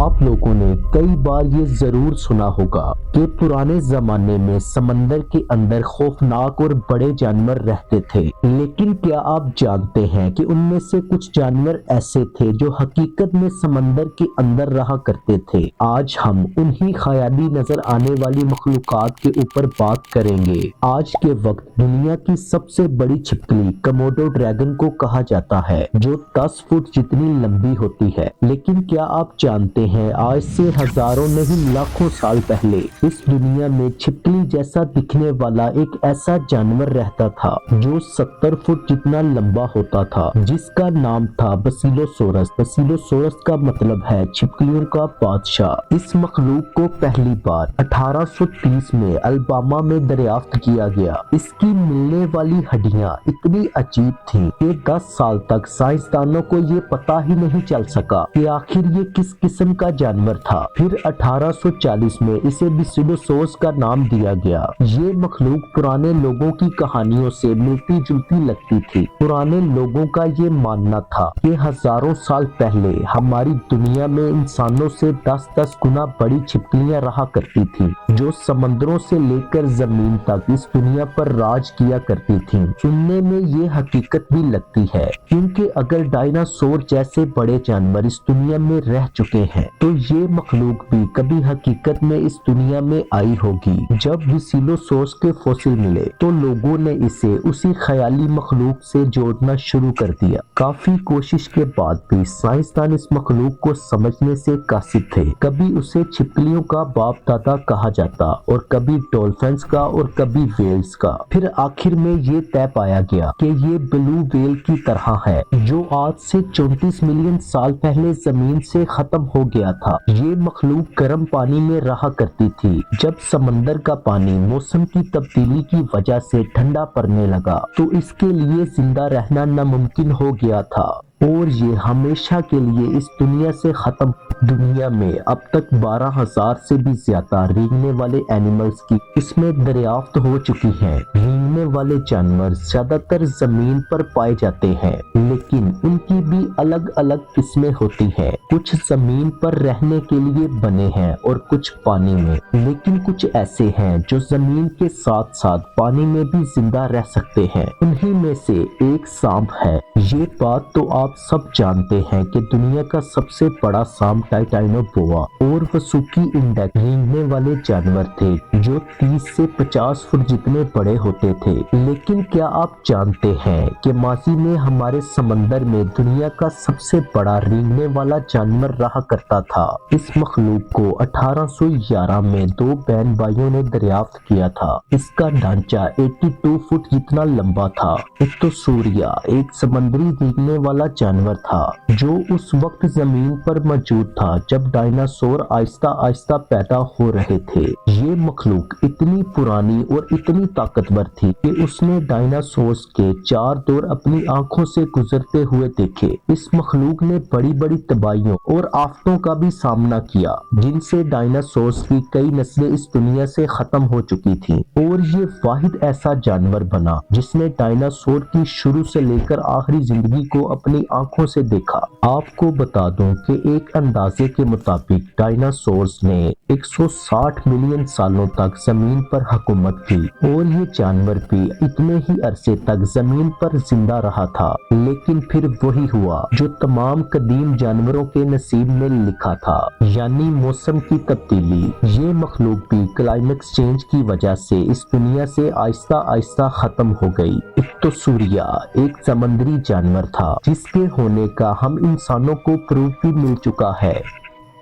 آپ لوگوں نے کئی بار یہ ضرور سنا ہوگا کہ پرانے زمانے میں سمندر کے اندر خوفناک اور بڑے جانور رہتے تھے، لیکن کیا آپ جانتے ہیں کہ ان میں سے کچھ جانور ایسے تھے جو حقیقت میں سمندر کے اندر رہا کرتے تھے۔ آج ہم انہی خیالی نظر آنے والی مخلوقات کے اوپر بات کریں گے۔ آج کے وقت دنیا کی سب سے بڑی چھپکلی کموڈو ڈریگن کو کہا جاتا ہے، جو 10 فٹ جتنی لمبی ہوتی ہے۔ لیکن کیا آپ جانتے ہیں آج سے ہزاروں نہیں لاکھوں سال پہلے اس دنیا میں چھپکلی جیسا دکھنے والا ایک ایسا جانور رہتا تھا جو 70 فٹ جتنا لمبا ہوتا تھا، جس کا نام تھا بسیلوسورس۔ بسیلوسورس کا مطلب ہے چھپکلیوں کا بادشاہ۔ اس مخلوق کو پہلی بار 1830 میں الاباما میں دریافت کیا گیا۔ اس کی ملنے والی ہڈیاں اتنی عجیب تھیں کہ 10 سال تک سائنسدانوں کو یہ پتا ہی نہیں چل سکا کہ آخر یہ کس قسم کا جانور تھا۔ پھر 1840 میں اسے بسیلوسورس کا نام دیا گیا۔ یہ مخلوق پرانے لوگوں کی کہانیوں سے ملتی جلتی لگتی تھی۔ پرانے لوگوں کا یہ ماننا تھا کہ ہزاروں سال پہلے ہماری دنیا میں انسانوں سے 10 گنا بڑی چھپکلیاں رہا کرتی تھیں، جو سمندروں سے لے کر زمین تک اس دنیا پر راج کیا کرتی تھیں۔ سننے میں یہ حقیقت بھی لگتی ہے، کیونکہ اگر ڈائناسور جیسے بڑے جانور اس دنیا میں رہ چکے ہیں تو یہ مخلوق بھی کبھی حقیقت میں اس دنیا میں آئی ہوگی۔ جب بسیلوسورس کے فوسل ملے تو لوگوں نے اسے اسی خیالی مخلوق سے جوڑنا شروع کر دیا۔ کافی کوشش کے بعد بھی سائنسدان اس مخلوق کو سمجھنے سے قاصر تھے۔ کبھی اسے چھپکلیوں کا باپ دادا کہا جاتا اور کبھی ڈولفنز کا اور کبھی ویلز کا۔ پھر آخر میں یہ طے پایا گیا کہ یہ بلو ویل کی طرح ہے، جو آج سے 34 ملین سال پہلے زمین سے ختم ہو گیا تھا۔ یہ مخلوق گرم پانی میں رہا کرتی تھی۔ جب سمندر کا پانی موسم کی تبدیلی کی وجہ سے ٹھنڈا پڑنے لگا تو اس کے لیے زندہ رہنا ناممکن ہو گیا تھا اور یہ ہمیشہ کے لیے اس دنیا سے ختم۔ دنیا میں اب تک 12,000 سے بھی زیادہ رینگنے والے اینیملز کی قسمیں دریافت ہو چکی ہیں۔ رینگنے والے جانور زیادہ تر زمین پر پائے جاتے ہیں، لیکن ان کی بھی الگ الگ قسمیں ہوتی ہیں۔ کچھ زمین پر رہنے کے لیے بنے ہیں اور کچھ پانی میں، لیکن کچھ ایسے ہیں جو زمین کے ساتھ ساتھ پانی میں بھی زندہ رہ سکتے ہیں۔ انہی میں سے ایک سانپ ہے۔ یہ بات تو آپ سب جانتے ہیں کہ دنیا کا سب سے بڑا سانپ ٹائٹانوبوا اور وسوکی انڈیکس رینگنے والے جانور تھے، جو 30 سے 50 فٹ جتنے بڑے ہوتے تھے۔ لیکن کیا آپ جانتے ہیں کہ ماضی میں ہمارے سمندر میں دنیا کا سب سے بڑا رینگنے والا جانور رہا کرتا تھا؟ اس مخلوق کو 1811 میں 2 بہن بھائیوں نے دریافت کیا تھا۔ اس کا ڈھانچہ 82 فٹ جتنا لمبا تھا۔ ایکتوسوریا ایک سمندری رینگنے والا جانور تھا جو اس وقت زمین پر موجود تھا جب ڈائناسور آہستہ آہستہ پیدا ہو رہے تھے۔ یہ مخلوق اتنی پرانی اور اتنی طاقتور تھی کہ اس نے ڈائناسورز کے 4 دور اپنی آنکھوں سے گزرتے ہوئے دیکھے۔ اس مخلوق نے بڑی بڑی تباہیوں اور آفتوں کا بھی سامنا کیا، جن سے ڈائناسورز کی کئی نسلیں اس دنیا سے ختم ہو چکی تھیں، اور یہ واحد ایسا جانور بنا جس نے ڈائناسور کی شروع سے لے کر آخری زندگی کو اپنی آنکھوں سے دیکھا۔ آپ کو بتا دوں کہ ایک اندازے کے مطابق ڈائناسورز نے 160 ملین سالوں تک زمین پر حکومت کی، اور یہ جانور بھی اتنے ہی عرصے تک زمین پر زندہ رہا تھا۔ لیکن پھر وہی ہوا جو تمام قدیم جانوروں کے نصیب میں لکھا تھا، یعنی موسم کی تبدیلی۔ یہ مخلوق بھی کلائمیٹ چینج کی وجہ سے اس دنیا سے آہستہ آہستہ ختم ہو گئی۔ ایکتوسوریا ایک سمندری جانور تھا جس کے ہونے کا ہم انسانوں کو پروف بھی مل چکا ہے،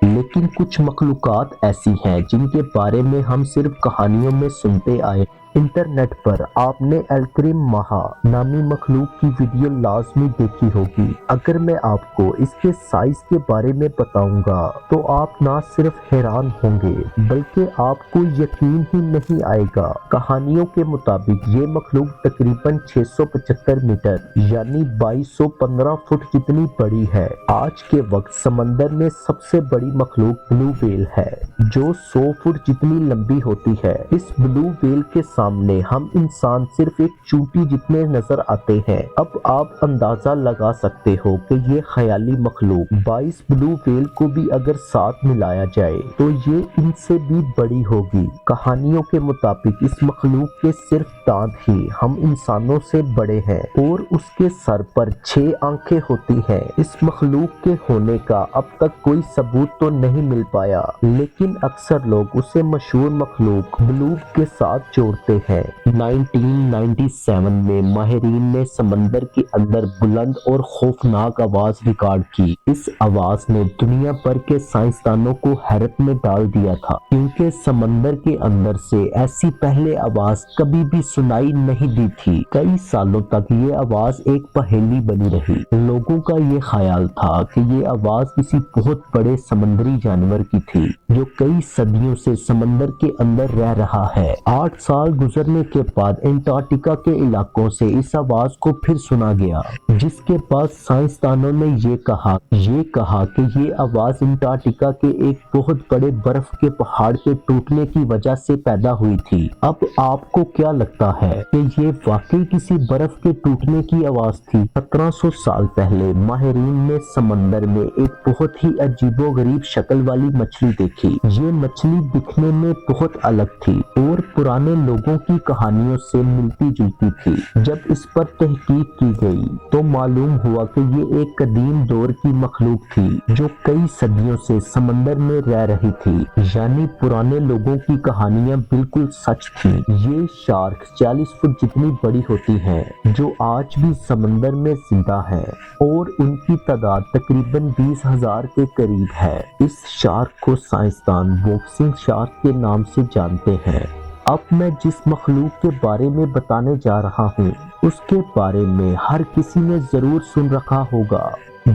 لیکن کچھ مخلوقات ایسی ہیں جن کے بارے میں ہم صرف کہانیوں میں سنتے آئے۔ انٹرنیٹ پر آپ نے الکریم ماہا نامی مخلوق کی ویڈیو لازمی دیکھی ہوگی۔ اگر میں آپ کو اس کے سائز کے بارے میں بتاؤں گا تو آپ نہ صرف حیران ہوں گے بلکہ آپ کو یقین ہی نہیں آئے گا۔ کہانیوں کے مطابق یہ مخلوق تقریباً 675 میٹر یعنی 2215 فٹ جتنی بڑی ہے۔ آج کے وقت سمندر میں سب سے بڑی مخلوق بلو ویل ہے، جو 100 فٹ جتنی لمبی ہوتی ہے۔ اس بلو ویل کے ساتھ سامنے ہم انسان صرف ایک چونٹی جتنے نظر آتے ہیں۔ اب آپ اندازہ لگا سکتے ہو کہ یہ خیالی مخلوق 22 بلو ویل کو بھی اگر ساتھ ملایا جائے تو یہ ان سے بھی بڑی ہوگی۔ کہانیوں کے مطابق اس مخلوق کے صرف دانت ہی ہم انسانوں سے بڑے ہیں اور اس کے سر پر 6 آنکھیں ہوتی ہیں۔ اس مخلوق کے ہونے کا اب تک کوئی ثبوت تو نہیں مل پایا، لیکن اکثر لوگ اسے مشہور مخلوق بلوپ کے ساتھ جوڑتے ہیں۔ 1997 میں ماہرین نے سمندر کے اندر بلند اور خوفناک آواز ریکارڈ کی۔ اس آواز نے دنیا بھر کے سائنسدانوں کو حیرت میں ڈال دیا تھا، کیونکہ سمندر کے اندر سے ایسی پہلے آواز کبھی بھی سنائی نہیں دی تھی۔ کئی سالوں تک یہ آواز ایک پہیلی بنی رہی۔ لوگوں کا یہ خیال تھا کہ یہ آواز کسی بہت بڑے سمندری جانور کی تھی جو کئی صدیوں سے سمندر کے اندر رہ رہا ہے۔ 8 سال گزرنے کے بعد انٹارکٹیکا کے علاقوں سے اس آواز کو پھر سنا گیا، جس کے بعد سائنسدانوں نے یہ کہا کہ یہ آواز انٹارکٹیکا کے ایک بہت بڑے برف کے پہاڑ کے ٹوٹنے کی وجہ سے پیدا ہوئی تھی۔ اب آپ کو کیا لگتا ہے کہ یہ واقعی کسی برف کے ٹوٹنے کی آواز تھی؟ 1700 سال پہلے ماہرین نے سمندر میں ایک بہت ہی عجیب و غریب شکل والی مچھلی دیکھی۔ یہ مچھلی دکھنے میں بہت الگ تھی اور پرانے لوگوں کی کہانیوں سے ملتی جلتی تھی۔ جب اس پر تحقیق کی گئی تو معلوم ہوا کہ یہ ایک قدیم دور کی مخلوق تھی جو کئی صدیوں سے سمندر میں رہ رہی تھی، یعنی پرانے لوگوں کی کہانیاں بالکل سچ تھیں۔ یہ شارک 40 فٹ جتنی بڑی ہوتی ہیں جو آج بھی سمندر میں زندہ ہیں اور ان کی تعداد تقریباً 20,000 کے قریب ہے۔ اس شارک کو سائنسدان باکسنگ شارک کے نام سے جانتے ہیں۔ اب میں جس مخلوق کے بارے میں بتانے جا رہا ہوں اس کے بارے میں ہر کسی نے ضرور سن رکھا ہوگا۔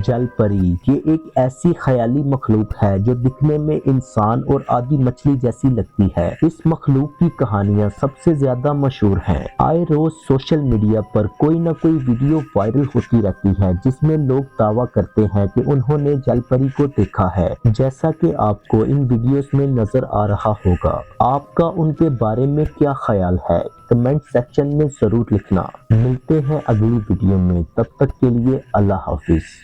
جل پری یہ ایک ایسی خیالی مخلوق ہے جو دکھنے میں انسان اور آدھی مچھلی جیسی لگتی ہے۔ اس مخلوق کی کہانیاں سب سے زیادہ مشہور ہیں۔ آئے روز سوشل میڈیا پر کوئی نہ کوئی ویڈیو وائرل ہوتی رہتی ہے جس میں لوگ دعویٰ کرتے ہیں کہ انہوں نے جل پری کو دیکھا ہے، جیسا کہ آپ کو ان ویڈیوز میں نظر آ رہا ہوگا۔ آپ کا ان کے بارے میں کیا خیال ہے؟ کمنٹ سیکشن میں ضرور لکھنا۔ ملتے ہیں اگلی ویڈیو میں، تب تک کے لیے اللہ حافظ۔